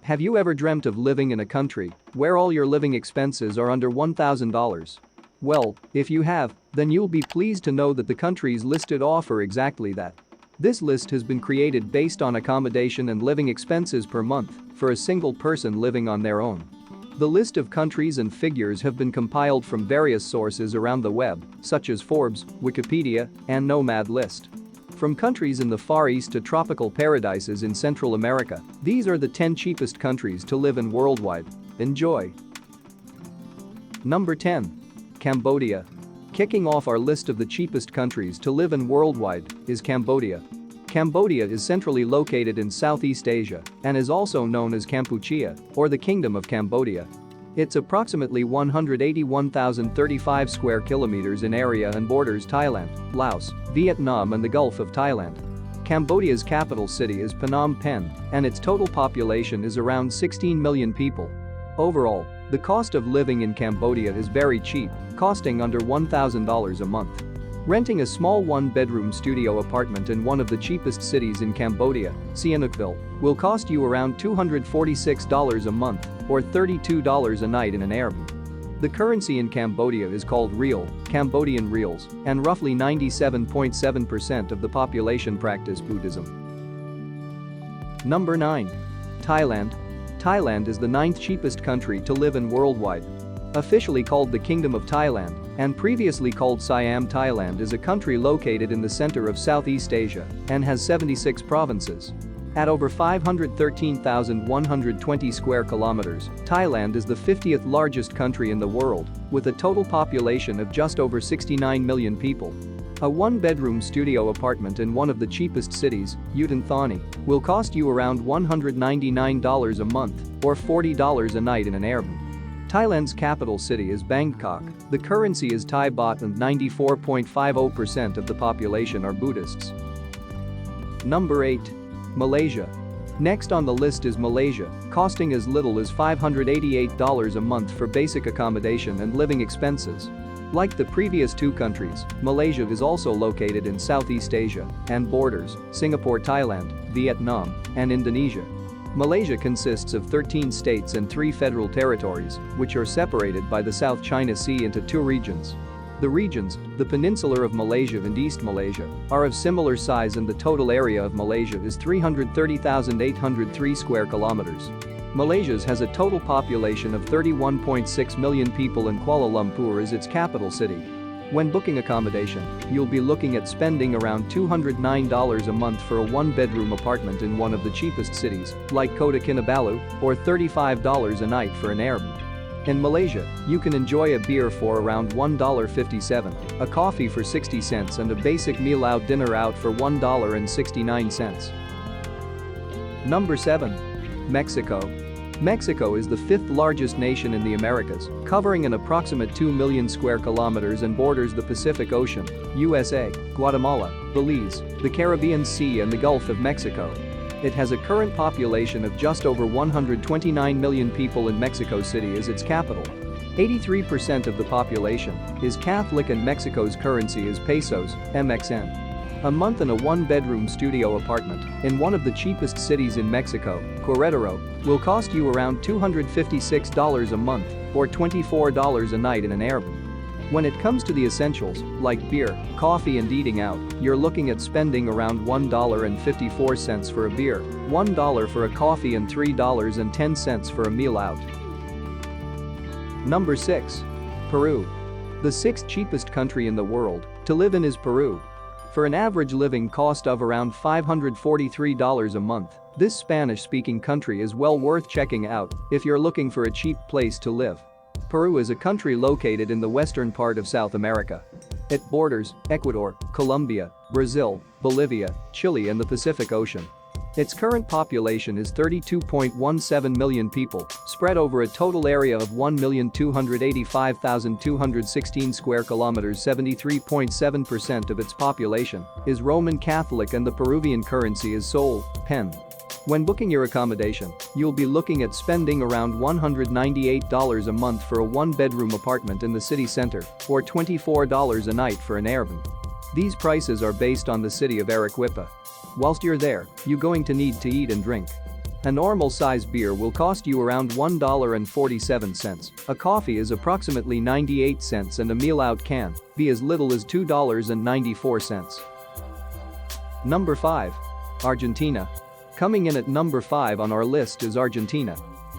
Have you ever dreamt of living in a country where all your living expenses are under $1,000? Well, if you have, then you'll be pleased to know that the countries listed offer exactly that. This list has been created based on accommodation and living expenses per month for a single person living on their own. The list of countries and figures have been compiled from various sources around the web, such as Forbes, Wikipedia, and Nomad List. From countries in the Far East to tropical paradises in Central America, these are the 10 cheapest countries to live in worldwide. Enjoy! Number 10. Cambodia. Kicking off our list of the cheapest countries to live in worldwide is Cambodia. Cambodia is centrally located in Southeast Asia and is also known as Kampuchea, or the Kingdom of Cambodia. It's approximately 181,035 square kilometers in area and borders Thailand, Laos, Vietnam and the Gulf of Thailand. Cambodia's capital city is Phnom Penh, and its total population is around 16 million people. Overall, the cost of living in Cambodia is very cheap, costing under $1,000 a month. Renting a small one-bedroom studio apartment in one of the cheapest cities in Cambodia, Sihanoukville, will cost you around $246 a month or $32 a night in an Airbnb. The currency in Cambodia is called riel, Cambodian reals, and roughly 97.7% of the population practice Buddhism. Number 9. Thailand. Thailand is the 9th cheapest country to live in worldwide. Officially called the Kingdom of Thailand and previously called Siam, Thailand is a country located in the center of Southeast Asia and has 76 provinces. At over 513,120 square kilometers, Thailand is the 50th largest country in the world, with a total population of just over 69 million people. A one-bedroom studio apartment in one of the cheapest cities, Utan Thani, will cost you around $199 a month or $40 a night in an Airbnb. Thailand's capital city is Bangkok. The currency is Thai baht and 94.50% of the population are Buddhists. Number 8. Malaysia. Next on the list is Malaysia, costing as little as $588 a month for basic accommodation and living expenses. Like the previous two countries, Malaysia is also located in Southeast Asia and borders Singapore, Thailand, Vietnam, and Indonesia. Malaysia consists of 13 states and 3 federal territories, which are separated by the South China Sea into 2 regions. The regions, the Peninsular of Malaysia and East Malaysia, are of similar size and the total area of Malaysia is 330,803 square kilometers. Malaysia has a total population of 31.6 million people and Kuala Lumpur is its capital city. When booking accommodation, you'll be looking at spending around $209 a month for a one-bedroom apartment in one of the cheapest cities, like Kota Kinabalu, or $35 a night for an Airbnb. In Malaysia, you can enjoy a beer for around $1.57, a coffee for 60 cents and a basic meal out dinner out for $1.69. Number 7. Mexico. Mexico is the 5th largest nation in the Americas, covering an approximate 2 million square kilometers and borders the Pacific Ocean, USA, Guatemala, Belize, the Caribbean Sea and the Gulf of Mexico. It has a current population of just over 129 million people and Mexico City is its capital. 83% of the population is Catholic and Mexico's currency is pesos, MXN. A month in a one-bedroom studio apartment in one of the cheapest cities in Mexico, Querétaro, will cost you around $256 a month or $24 a night in an Airbnb. When it comes to the essentials, like beer, coffee and eating out, you're looking at spending around $1.54 for a beer, $1 for a coffee and $3.10 for a meal out. Number 6. Peru. The 6th cheapest country in the world to live in is Peru. For an average living cost of around $543 a month, this Spanish-speaking country is well worth checking out if you're looking for a cheap place to live. Peru is a country located in the western part of South America. It borders Ecuador, Colombia, Brazil, Bolivia, Chile and the Pacific Ocean. Its current population is 32.17 million people, spread over a total area of 1,285,216 square kilometers. 73.7% of its population is Roman Catholic and the Peruvian currency is sol, pen. When booking your accommodation, you'll be looking at spending around $198 a month for a one-bedroom apartment in the city center, or $24 a night for an Airbnb. These prices are based on the city of Arequipa. Whilst you're there, you're going to need to eat and drink. A normal size beer will cost you around $1.47. A coffee is approximately 98 cents and a meal out can be as little as $2.94. Number 5. Argentina. Coming in at number 5 on our list is Argentina.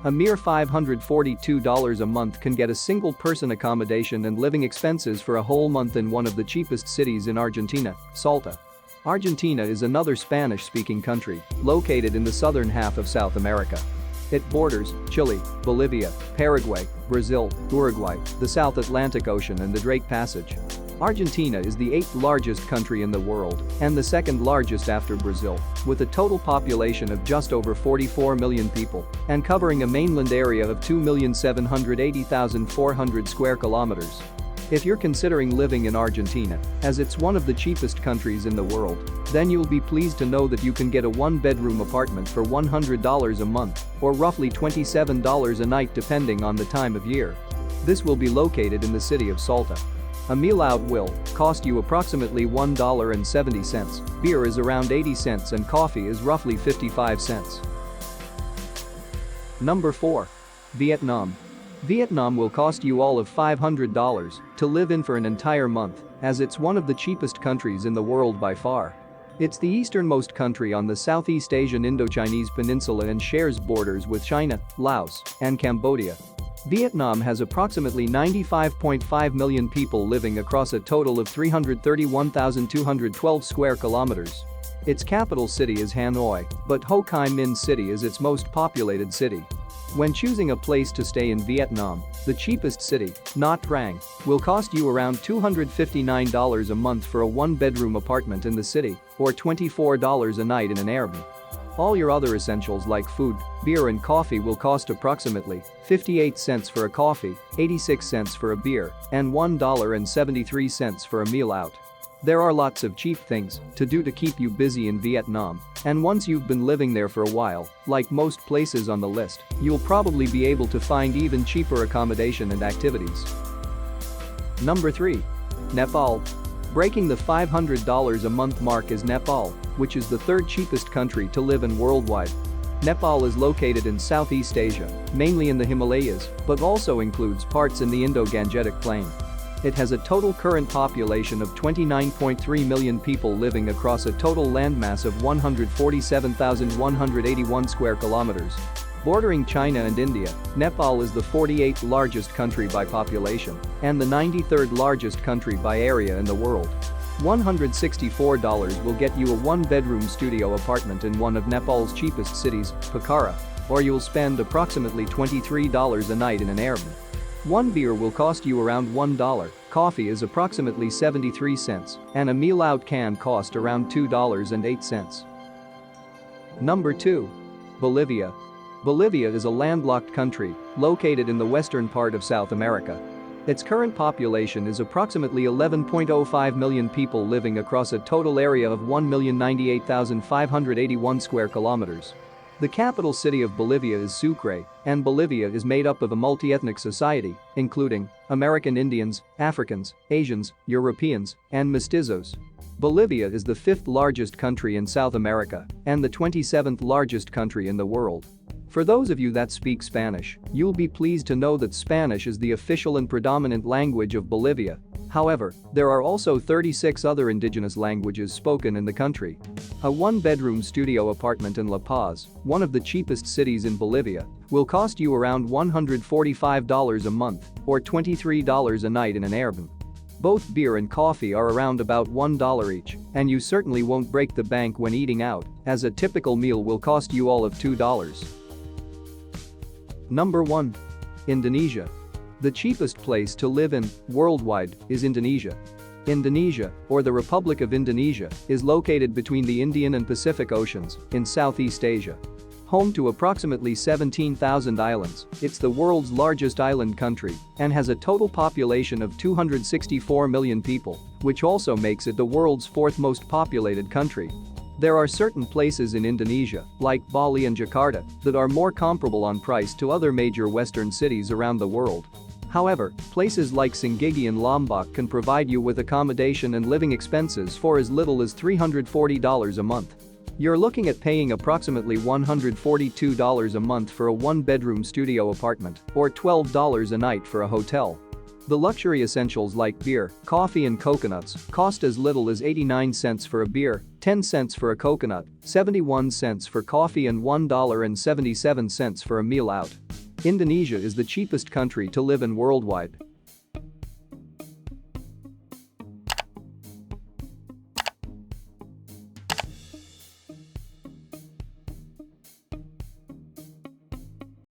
A mere $542 a month can get a single-person accommodation and living expenses for a whole month in one of the cheapest cities in Argentina, Salta. Argentina is another Spanish-speaking country located in the southern half of South America. It borders Chile, Bolivia, Paraguay, Brazil, Uruguay, the South Atlantic Ocean and the Drake Passage. Argentina is the 8th largest country in the world and the 2nd largest after Brazil, with a total population of just over 44 million people and covering a mainland area of 2,780,400 square kilometers. If you're considering living in Argentina, as it's one of the cheapest countries in the world, then you'll be pleased to know that you can get a one-bedroom apartment for $100 a month, or roughly $27 a night depending on the time of year. This will be located in the city of Salta. A meal out will cost you approximately $1.70, beer is around 80 cents and coffee is roughly 55 cents. Number 4. Vietnam. Vietnam will cost you all of $500 to live in for an entire month, as it's one of the cheapest countries in the world by far. It's the easternmost country on the Southeast Asian Indochinese peninsula and shares borders with China, Laos, and Cambodia. Vietnam has approximately 95.5 million people living across a total of 331,212 square kilometers. Its capital city is Hanoi, but Ho Chi Minh City is its most populated city. When choosing a place to stay in Vietnam, the cheapest city, Nha Trang, will cost you around $259 a month for a one-bedroom apartment in the city, or $24 a night in an Airbnb. All your other essentials like food, beer and coffee will cost approximately 58 cents for a coffee, 86 cents for a beer, and $1.73 for a meal out. There are lots of cheap things to do to keep you busy in Vietnam, and once you've been living there for a while, like most places on the list, you'll probably be able to find even cheaper accommodation and activities. Number 3. Nepal. Breaking the $500 a month mark is Nepal, which is the 3rd cheapest country to live in worldwide. Nepal is located in Southeast Asia, mainly in the Himalayas, but also includes parts in the Indo-Gangetic Plain. It has a total current population of 29.3 million people living across a total landmass of 147,181 square kilometers. Bordering China and India, Nepal is the 48th largest country by population and the 93rd largest country by area in the world. $164 will get you a one-bedroom studio apartment in one of Nepal's cheapest cities, Pokhara, or you'll spend approximately $23 a night in an Airbnb. One beer will cost you around $1, coffee is approximately 73 cents, and a meal out can cost around $2.08. Number 2. Bolivia. Bolivia is a landlocked country located in the western part of South America. Its current population is approximately 11.05 million people living across a total area of 1,098,581 square kilometers. The capital city of Bolivia is Sucre, and Bolivia is made up of a multi-ethnic society, including American Indians, Africans, Asians, Europeans, and mestizos. Bolivia is the 5th largest country in South America and the 27th largest country in the world. For those of you that speak Spanish, you'll be pleased to know that Spanish is the official and predominant language of Bolivia. However, there are also 36 other indigenous languages spoken in the country. A one-bedroom studio apartment in La Paz, one of the cheapest cities in Bolivia, will cost you around $145 a month or $23 a night in an Airbnb. Both beer and coffee are around about $1 each, and you certainly won't break the bank when eating out, as a typical meal will cost you all of $2. Number 1. Indonesia. The cheapest place to live in, worldwide, is Indonesia. Indonesia, or the Republic of Indonesia, is located between the Indian and Pacific Oceans, in Southeast Asia. Home to approximately 17,000 islands, it's the world's largest island country and has a total population of 264 million people, which also makes it the world's 4th most populated country. There are certain places in Indonesia, like Bali and Jakarta, that are more comparable on price to other major Western cities around the world. However, places like Singigi and Lombok can provide you with accommodation and living expenses for as little as $340 a month. You're looking at paying approximately $142 a month for a one-bedroom studio apartment or $12 a night for a hotel. The luxury essentials like beer, coffee and coconuts cost as little as 89 cents for a beer, 10 cents for a coconut, 71 cents for coffee and $1.77 for a meal out. Indonesia is the cheapest country to live in worldwide.